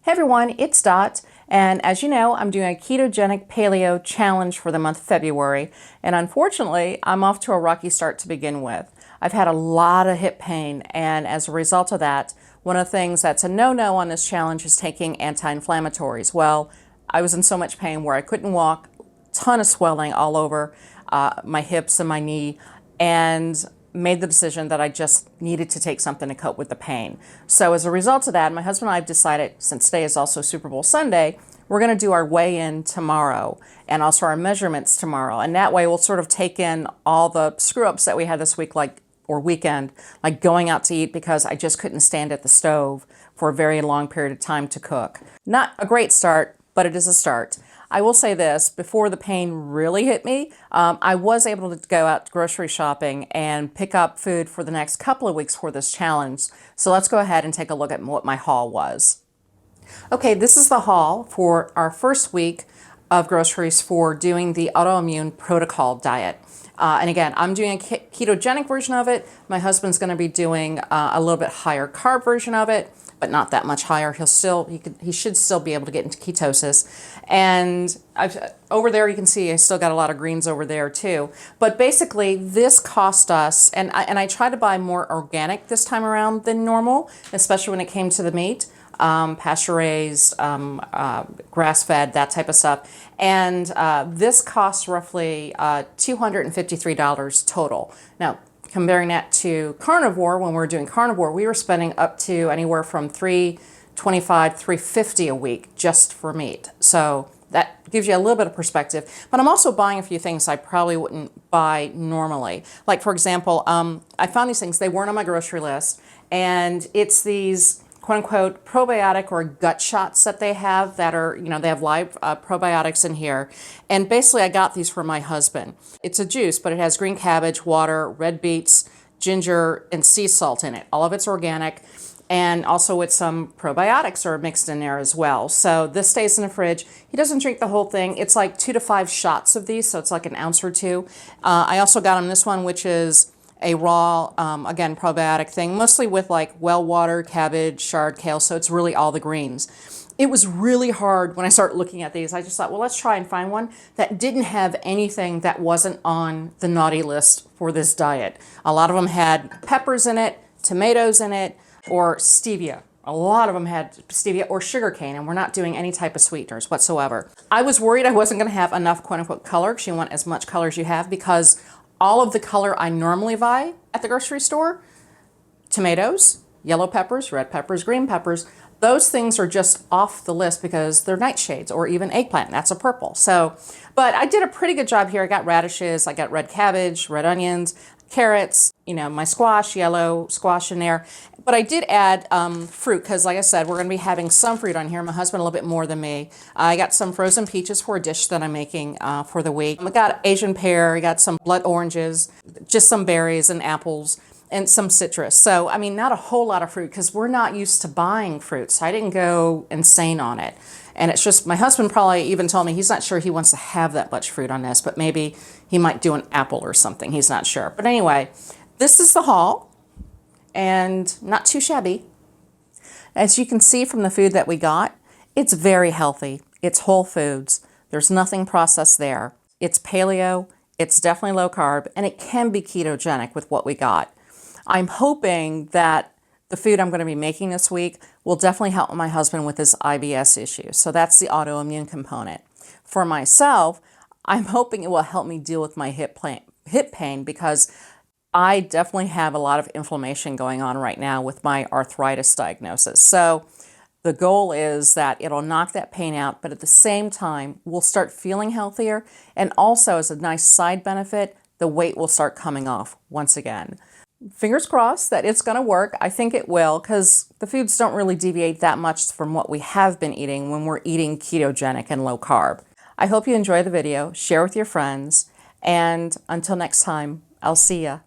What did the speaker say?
Hey everyone, it's Dot, and as you know, I'm doing a ketogenic paleo challenge for the month of February, and unfortunately, I'm off to a rocky start to begin with. I've had a lot of hip pain, and as a result of that, one of the things that's a no-no on this challenge is taking anti-inflammatories. Well, I was in so much pain where I couldn't walk, ton of swelling all over my hips and my knee, and made the decision that I just needed to take something to cope with the pain. So as a result of that, my husband and I have decided, since today is also Super Bowl Sunday, we're going to do our weigh-in tomorrow and also our measurements tomorrow. And that way we'll sort of take in all the screw-ups that we had this week, or weekend, like going out to eat because I just couldn't stand at the stove for a very long period of time to cook. Not a great start, but it is a start. I will say this, before the pain really hit me, I was able to go out grocery shopping and pick up food for the next couple of weeks for this challenge. So let's go ahead and take a look at what my haul was. Okay, this is the haul for our first week of groceries for doing the autoimmune protocol diet. And again, I'm doing a ketogenic version of it. My husband's going to be doing a little bit higher carb version of it, but not that much higher. He should still be able to get into ketosis. And over there you can see I still got a lot of greens over there too. But basically this cost us, and I try to buy more organic this time around than normal, especially when it came to the meat. Pasture raised, grass-fed, that type of stuff. And this costs roughly $253 total. Now, comparing that to carnivore, when we were doing carnivore, we were spending up to anywhere from $325, $350 a week just for meat. So that gives you a little bit of perspective. But I'm also buying a few things I probably wouldn't buy normally. Like, for example, I found these things, they weren't on my grocery list, and it's these quote-unquote probiotic or gut shots that they have that are, they have live probiotics in here. And basically I got these for my husband. It's a juice, but it has green cabbage, water, red beets, ginger, and sea salt in it. All of it's organic. And also with some probiotics are mixed in there as well. So this stays in the fridge. He doesn't drink the whole thing. It's like 2 to 5 shots of these, so it's like an ounce or two. I also got him this one, which is a raw, again, probiotic thing, mostly with like well water, cabbage, chard, kale, so it's really all the greens. It was really hard when I started looking at these. I just thought, well, let's try and find one that didn't have anything that wasn't on the naughty list for this diet. A lot of them had peppers in it, tomatoes in it, or stevia. A lot of them had stevia or sugarcane, and we're not doing any type of sweeteners whatsoever. I was worried I wasn't going to have enough quote-unquote color, because you want as much color as you have, because all of the color I normally buy at the grocery store, tomatoes, yellow peppers, red peppers, green peppers, those things are just off the list because they're nightshades, or even eggplant, that's a purple. So, but I did a pretty good job here. I got radishes, I got red cabbage, red onions, carrots, my squash, yellow squash in there. But I did add fruit because, like I said, we're going to be having some fruit on here. My husband a little bit more than me. I got some frozen peaches for a dish that I'm making for the week. I got Asian pear, I got some blood oranges, just some berries and apples, and some citrus. So, I mean, not a whole lot of fruit because we're not used to buying fruit. So I didn't go insane on it. And it's just, my husband probably even told me he's not sure he wants to have that much fruit on this, but maybe he might do an apple or something. He's not sure. But anyway, this is the haul, and not too shabby. As you can see from the food that we got, it's very healthy. It's whole foods. There's nothing processed there. It's paleo, it's definitely low carb, and it can be ketogenic with what we got. I'm hoping that the food I'm going to be making this week will definitely help my husband with his IBS issue. So that's the autoimmune component. For myself, I'm hoping it will help me deal with my hip pain because I definitely have a lot of inflammation going on right now with my arthritis diagnosis. So the goal is that it'll knock that pain out, but at the same time, we'll start feeling healthier. And also, as a nice side benefit, the weight will start coming off once again. Fingers crossed that it's going to work. I think it will, because the foods don't really deviate that much from what we have been eating when we're eating ketogenic and low carb. I hope you enjoy the video, share with your friends, and until next time, I'll see ya.